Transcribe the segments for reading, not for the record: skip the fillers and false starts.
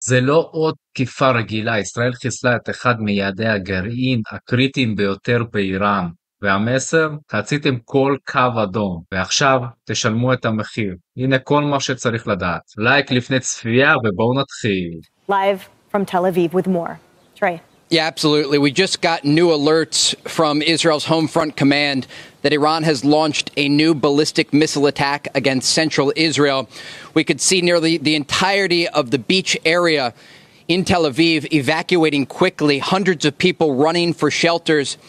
זה לא עוד תקיפה רגילה, ישראל חיסלה את אחד מיעדי הגרעין הקריטיים ביותר באיראן, והמסר, חציתם כל קו אדום, ועכשיו תשלמו את המחיר. הנה כל מה שצריך לדעת. לייק לפני צפייה ובואו נתחיל. Live from Tel Aviv with more. Trey. Yeah, absolutely. We just got new alerts from Israel's Home Front Command that Iran has launched a new ballistic missile attack against central Israel. We could see nearly the entirety of the beach area in Tel Aviv evacuating quickly, hundreds of people running for shelters.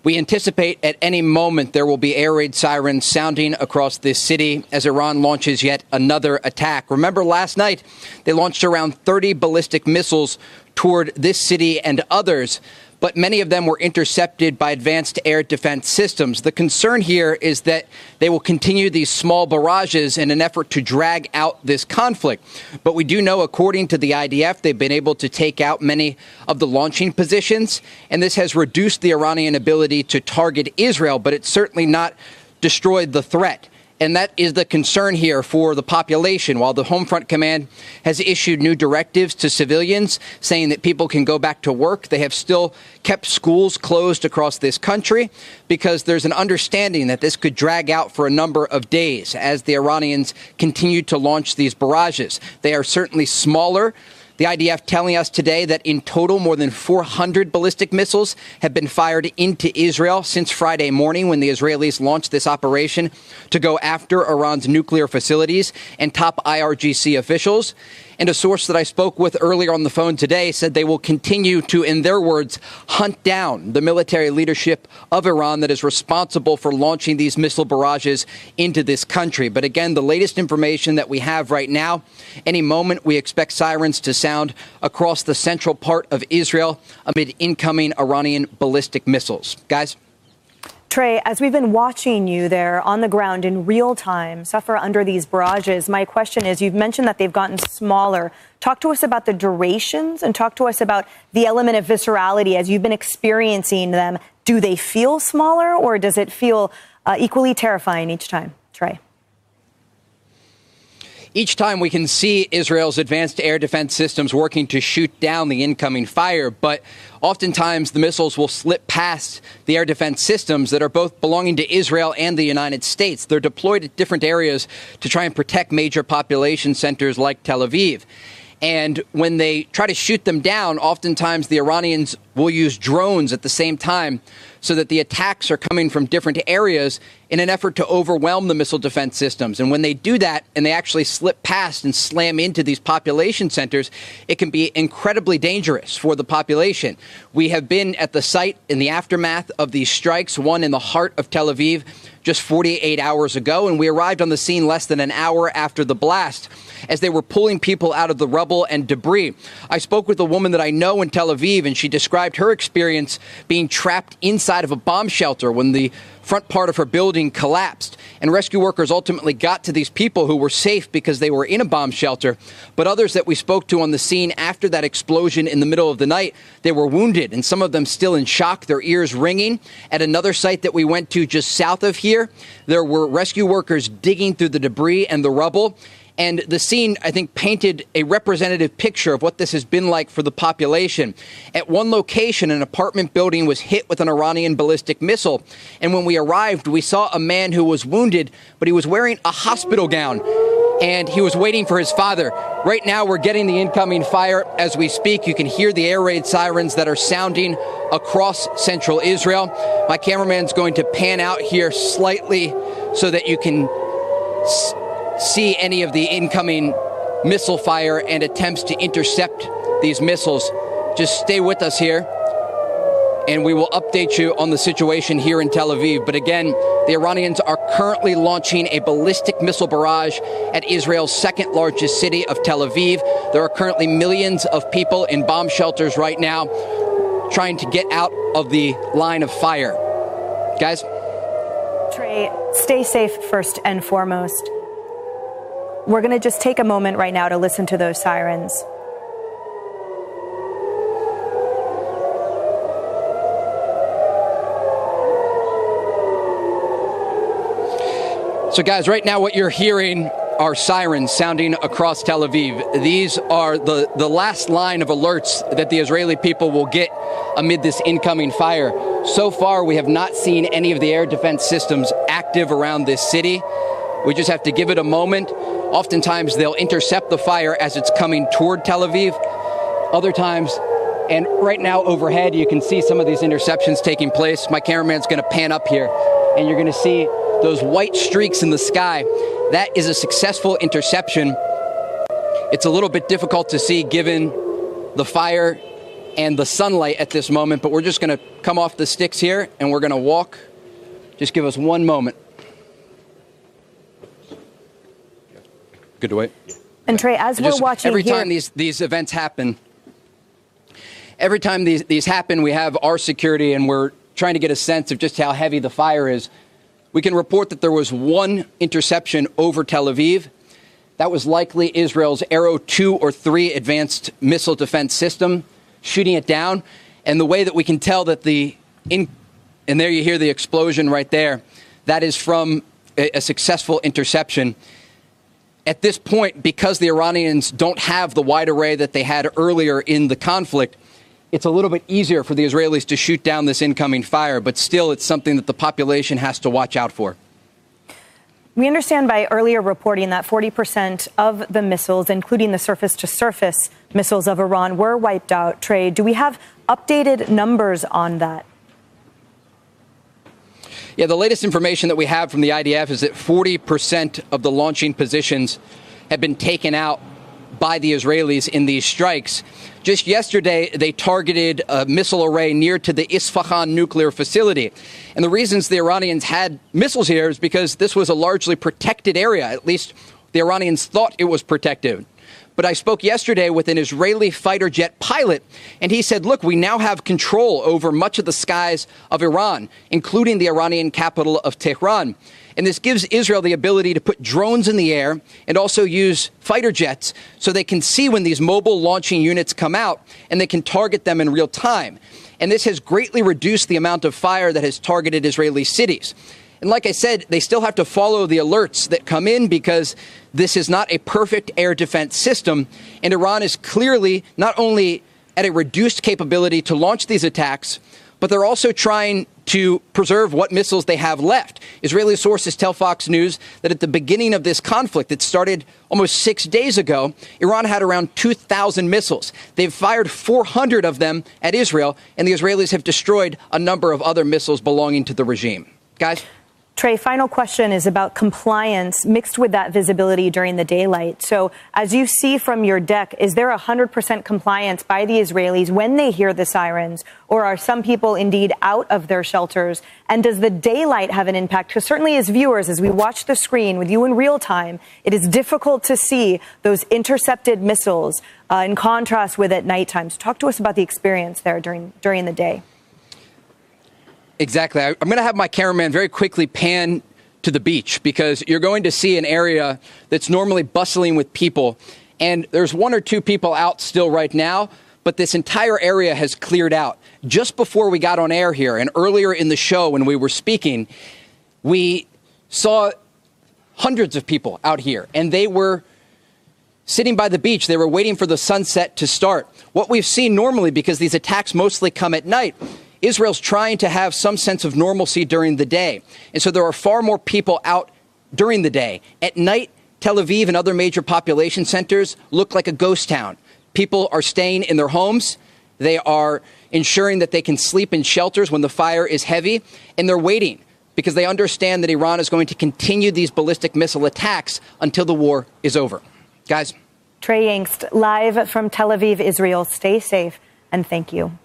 We anticipate at any moment there will be air raid sirens sounding across this city as Iran launches yet another attack. Remember last night they launched around 30 ballistic missiles toward this city and others, but many of them were intercepted by advanced air defense systems. The concern here is that they will continue these small barrages in an effort to drag out this conflict. But we do know, according to the IDF, they've been able to take out many of the launching positions, and this has reduced the Iranian ability to target Israel, but it's certainly not destroyed the threat. And that is the concern here for the population. While the Home Front Command has issued new directives to civilians saying that people can go back to work, they have still kept schools closed across this country because there's an understanding that this could drag out for a number of days as the Iranians continue to launch these barrages. They are certainly smaller. The IDF telling us today that in total more than 400 ballistic missiles have been fired into Israel since Friday morning when the Israelis launched this operation to go after Iran's nuclear facilities and top IRGC officials. And a source that I spoke with earlier on the phone today said they will continue to, in their words, hunt down the military leadership of Iran that is responsible for launching these missile barrages into this country. But again, the latest information that we have right now, any moment we expect sirens to sound across the central part of Israel amid incoming Iranian ballistic missiles. Guys? Trey, as we've been watching you there on the ground in real time suffer under these barrages, my question is, you've mentioned that they've gotten smaller. Talk to us about the durations and talk to us about the element of viscerality as you've been experiencing them. Do they feel smaller or does it feel equally terrifying each time? Trey. Each time we can see Israel's advanced air defense systems working to shoot down the incoming fire, but oftentimes the missiles will slip past the air defense systems that are both belonging to Israel and the United States. They're deployed at different areas to try and protect major population centers like Tel Aviv. And when they try to shoot them down, oftentimes the Iranians will use drones at the same time so that the attacks are coming from different areas in an effort to overwhelm the missile defense systems. And when they do that and they actually slip past and slam into these population centers, it can be incredibly dangerous for the population. We have been at the site in the aftermath of these strikes, one in the heart of Tel Aviv just 48 hours ago, and we arrived on the scene less than an hour after the blast as they were pulling people out of the rubble and debris. I spoke with a woman that I know in Tel Aviv, and she described her experience being trapped inside of a bomb shelter when the front part of her building collapsed. And rescue workers ultimately got to these people who were safe because they were in a bomb shelter. But others that we spoke to on the scene after that explosion in the middle of the night, they were wounded, and some of them still in shock, their ears ringing. At another site that we went to just south of here, there were rescue workers digging through the debris and the rubble. And the scene, I think, painted a representative picture of what this has been like for the population. At one location, an apartment building was hit with an Iranian ballistic missile. And when we arrived, we saw a man who was wounded, but he was wearing a hospital gown. And he was waiting for his father. Right now, we're getting the incoming fire as we speak. You can hear the air raid sirens that are sounding across central Israel. My cameraman's going to pan out here slightly so that you can see any of the incoming missile fire and attempts to intercept these missiles. Just stay with us here, and we will update you on the situation here in Tel Aviv. But again, the Iranians are currently launching a ballistic missile barrage at Israel's second largest city of Tel Aviv. There are currently millions of people in bomb shelters right now trying to get out of the line of fire. Guys? Trey, stay safe first and foremost. We're going to just take a moment right now to listen to those sirens. So guys, right now what you're hearing are sirens sounding across Tel Aviv. These are the last line of alerts that the Israeli people will get amid this incoming fire. So far, we have not seen any of the air defense systems active around this city. We just have to give it a moment. Oftentimes, they'll intercept the fire as it's coming toward Tel Aviv. Other times, and right now overhead, you can see some of these interceptions taking place. My cameraman's going to pan up here, and you're going to see those white streaks in the sky. That is a successful interception. It's a little bit difficult to see given the fire and the sunlight at this moment, but we're just going to come off the sticks here and we're going to walk. Just give us one moment. Good to wait. And Trey, as we're watching every here, time these events happen, every time these happen, we have our security and we're trying to get a sense of just how heavy the fire is. We can report that there was one interception over Tel Aviv. That was likely Israel's Arrow 2 or 3 advanced missile defense system shooting it down. And the way that we can tell that and there you hear the explosion right there, that is from a successful interception. At this point, because the Iranians don't have the wide array that they had earlier in the conflict, it's a little bit easier for the Israelis to shoot down this incoming fire, but still it's something that the population has to watch out for. We understand by earlier reporting that 40% of the missiles, including the surface-to-surface missiles of Iran, were wiped out. Trey, do we have updated numbers on that? Yeah, the latest information that we have from the IDF is that 40% of the launching positions have been taken out by the Israelis in these strikes. Just yesterday, they targeted a missile array near to the Isfahan nuclear facility. And the reasons the Iranians had missiles here is because this was a largely protected area. At least the Iranians thought it was protected. But I spoke yesterday with an Israeli fighter jet pilot, and he said, look, we now have control over much of the skies of Iran, including the Iranian capital of Tehran. And this gives Israel the ability to put drones in the air and also use fighter jets so they can see when these mobile launching units come out and they can target them in real time. And this has greatly reduced the amount of fire that has targeted Israeli cities. And like I said, they still have to follow the alerts that come in because this is not a perfect air defense system. And Iran is clearly not only at a reduced capability to launch these attacks, but they're also trying to preserve what missiles they have left. Israeli sources tell Fox News that at the beginning of this conflict that started almost 6 days ago, Iran had around 2,000 missiles. They've fired 400 of them at Israel, and the Israelis have destroyed a number of other missiles belonging to the regime. Guys? Trey, final question is about compliance mixed with that visibility during the daylight. So as you see from your deck, is there 100% compliance by the Israelis when they hear the sirens? Or are some people indeed out of their shelters? And does the daylight have an impact? Because certainly as viewers, as we watch the screen with you in real time, it is difficult to see those intercepted missiles in contrast with at nighttime. So talk to us about the experience there during the day. Exactly. I'm going to have my cameraman very quickly pan to the beach because you're going to see an area that's normally bustling with people. And there's 1 or 2 people out still right now, but this entire area has cleared out. Just before we got on air here and earlier in the show when we were speaking, we saw hundreds of people out here and they were sitting by the beach. They were waiting for the sunset to start. What we've seen normally, because these attacks mostly come at night, Israel's trying to have some sense of normalcy during the day. And so there are far more people out during the day. At night, Tel Aviv and other major population centers look like a ghost town. People are staying in their homes. They are ensuring that they can sleep in shelters when the fire is heavy. And they're waiting because they understand that Iran is going to continue these ballistic missile attacks until the war is over. Guys. Trey Yingst, live from Tel Aviv, Israel. Stay safe and thank you.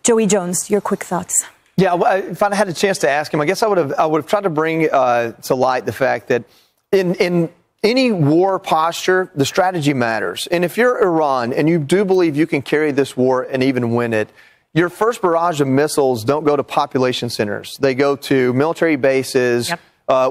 Joey Jones, your quick thoughts. Yeah, if I had a chance to ask him, I guess I would have tried to bring to light the fact that in any war posture, the strategy matters. And if you're Iran and you do believe you can carry this war and even win it, your first barrage of missiles don't go to population centers. They go to military bases,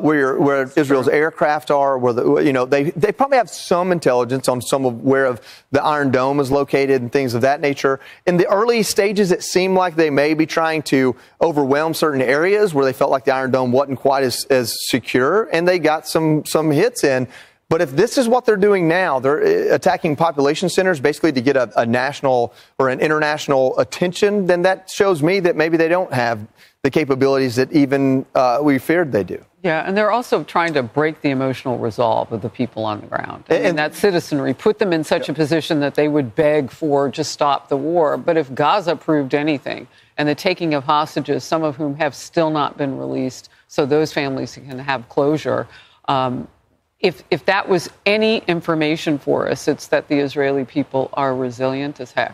where Israel's aircraft are, they probably have some intelligence on some of where the Iron Dome is located and things of that nature. In the early stages, it seemed like they may be trying to overwhelm certain areas where they felt like the Iron Dome wasn't quite as secure, and they got some hits in. But if this is what they're doing now, they're attacking population centers basically to get a national or an international attention, then that shows me that maybe they don't have the capabilities that even we feared they do. Yeah, and they're also trying to break the emotional resolve of the people on the ground. And that citizenry, put them in such a position that they would beg for just stop the war. But if Gaza proved anything, and the taking of hostages, some of whom have still not been released, so those families can have closure, if that was any information for us, it's that the Israeli people are resilient as heck.